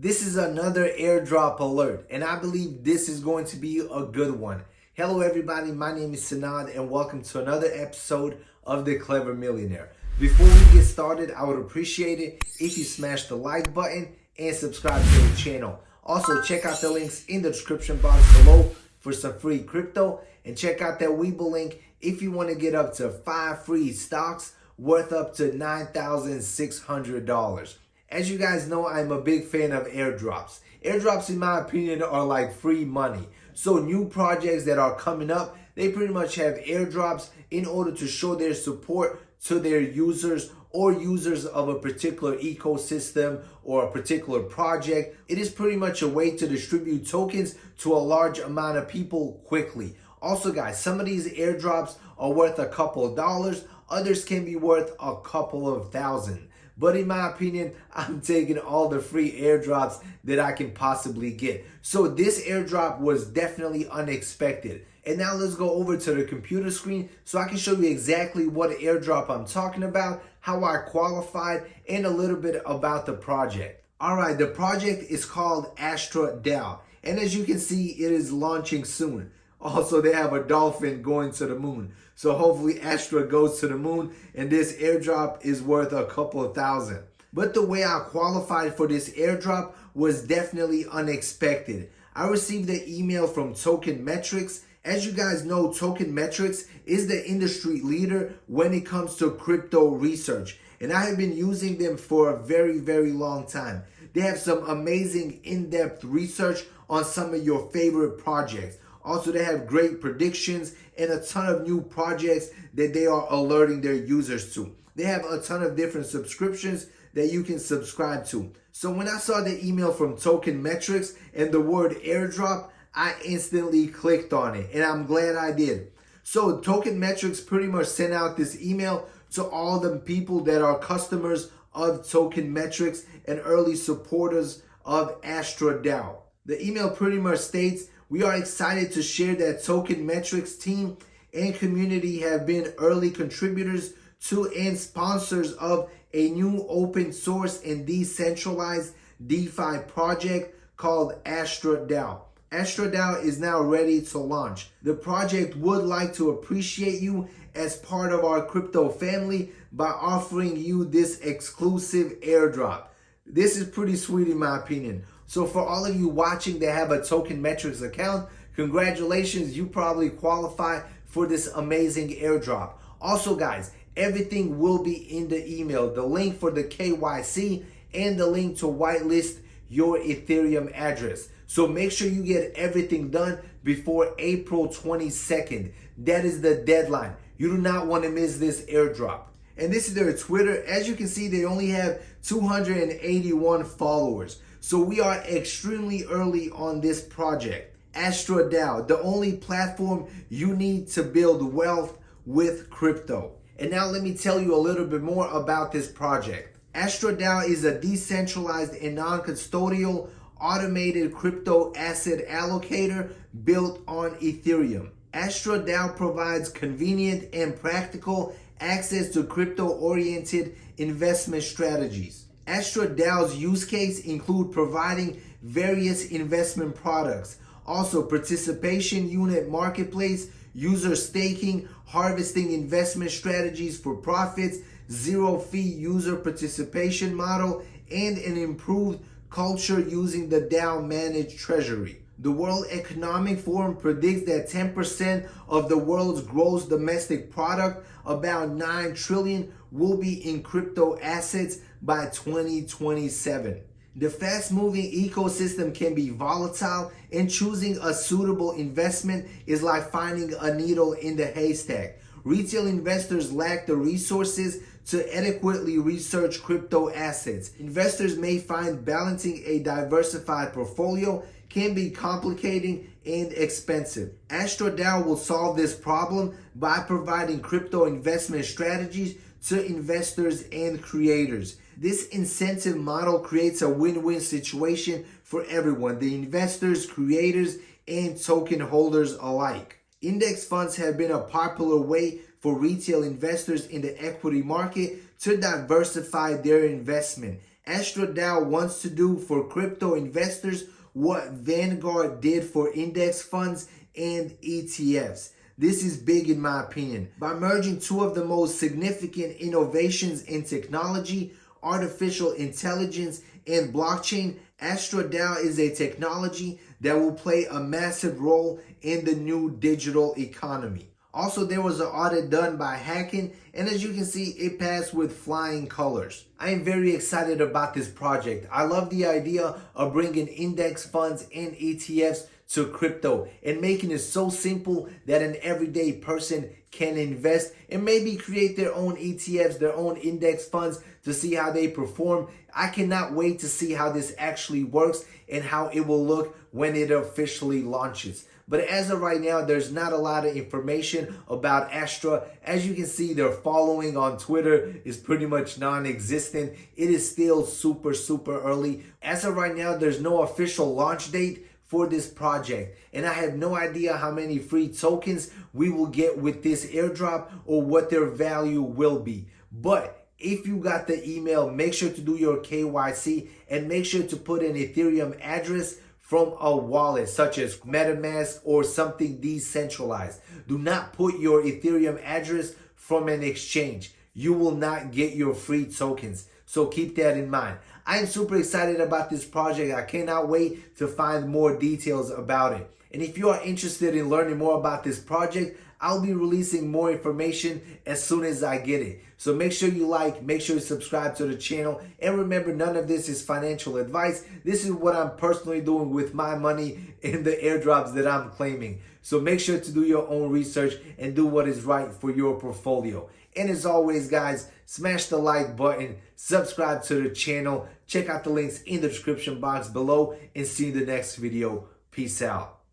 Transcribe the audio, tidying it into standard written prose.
This is another airdrop alert, and I believe this is going to be a good one. Hello everybody, my name is Sanad and welcome to another episode of The Clever Millionaire. Before we get started, I would appreciate it if you smash the like button and subscribe to the channel. Also, check out the links in the description box below for some free crypto, and check out that Webull link if you want to get up to 5 free stocks worth up to $9,600. As you guys know, I'm a big fan of airdrops. Airdrops, in my opinion, are like free money. So new projects that are coming up, they pretty much have airdrops in order to show their support to their users or users of a particular ecosystem or a particular project. It is pretty much a way to distribute tokens to a large amount of people quickly. Also guys, some of these airdrops are worth a couple of dollars. Others can be worth a couple of thousand. But in my opinion, I'm taking all the free airdrops that I can possibly get. So this airdrop was definitely unexpected. And now let's go over to the computer screen so I can show you exactly what airdrop I'm talking about, how I qualified, and a little bit about the project. Alright, the project is called Astra Dao. And as you can see, it is launching soon. Also, they have a dolphin going to the moon. So hopefully Astra goes to the moon and this airdrop is worth a couple of thousand. But the way I qualified for this airdrop was definitely unexpected. I received an email from Token Metrics. As you guys know, Token Metrics is the industry leader when it comes to crypto research. And I have been using them for a very, very long time. They have some amazing in-depth research on some of your favorite projects. Also, they have great predictions and a ton of new projects that they are alerting their users to. They have a ton of different subscriptions that you can subscribe to. So when I saw the email from Token Metrics and the word airdrop, I instantly clicked on it, and I'm glad I did. So Token Metrics pretty much sent out this email to all the people that are customers of Token Metrics and early supporters of Astra Dao. The email pretty much states, "We are excited to share that Token Metrics team and community have been early contributors to and sponsors of a new open source and decentralized DeFi project called Astra Dao. Astra Dao is now ready to launch. The project would like to appreciate you as part of our crypto family by offering you this exclusive airdrop." This is pretty sweet in my opinion. So for all of you watching that have a Token Metrics account, congratulations, you probably qualify for this amazing airdrop. Also guys, everything will be in the email. The link for the KYC and the link to whitelist your Ethereum address. So make sure you get everything done before April 22nd. That is the deadline. You do not want to miss this airdrop. And this is their Twitter. As you can see, they only have 281 followers. So we are extremely early on this project. Astra DAO, the only platform you need to build wealth with crypto. And now let me tell you a little bit more about this project. Astra DAO is a decentralized and non-custodial automated crypto asset allocator built on Ethereum. Astra DAO provides convenient and practical access to crypto-oriented investment strategies. Astra DAO's use case include providing various investment products, also participation unit marketplace, user staking, harvesting investment strategies for profits, zero fee user participation model, and an improved culture using the DAO managed treasury. The World Economic Forum predicts that 10% of the world's gross domestic product, about 9 trillion, will be in crypto assets by 2027. The fast-moving ecosystem can be volatile, and choosing a suitable investment is like finding a needle in the haystack. Retail investors lack the resources to adequately research crypto assets. Investors may find balancing a diversified portfolio can be complicating and expensive. Astra DAO will solve this problem by providing crypto investment strategies to investors and creators. This incentive model creates a win-win situation for everyone, the investors, creators, and token holders alike. Index funds have been a popular way for retail investors in the equity market to diversify their investment. Astra Dao wants to do for crypto investors what Vanguard did for index funds and ETFs. This is big in my opinion. By merging two of the most significant innovations in technology, artificial intelligence and blockchain, Astra DAO is a technology that will play a massive role in the new digital economy. Also, there was an audit done by Hacking, and as you can see, it passed with flying colors. I am very excited about this project. I love the idea of bringing index funds and ETFs to crypto and making it so simple that an everyday person can invest and maybe create their own ETFs, their own index funds to see how they perform. I cannot wait to see how this actually works and how it will look when it officially launches. But as of right now, there's not a lot of information about Astra. As you can see, their following on Twitter is pretty much non-existent. It is still super early. As of right now, there's no official launch date for this project, and I have no idea how many free tokens we will get with this airdrop or what their value will be. But if you got the email, make sure to do your KYC and make sure to put an Ethereum address from a wallet such as MetaMask or something decentralized. Do not put your Ethereum address from an exchange. You will not get your free tokens. So keep that in mind. I am super excited about this project. I cannot wait to find more details about it. And if you are interested in learning more about this project, I'll be releasing more information as soon as I get it. So make sure you like, make sure you subscribe to the channel. And remember, none of this is financial advice. This is what I'm personally doing with my money in the airdrops that I'm claiming. So make sure to do your own research and do what is right for your portfolio. And as always, guys, smash the like button, subscribe to the channel, check out the links in the description box below, and see you in the next video. Peace out.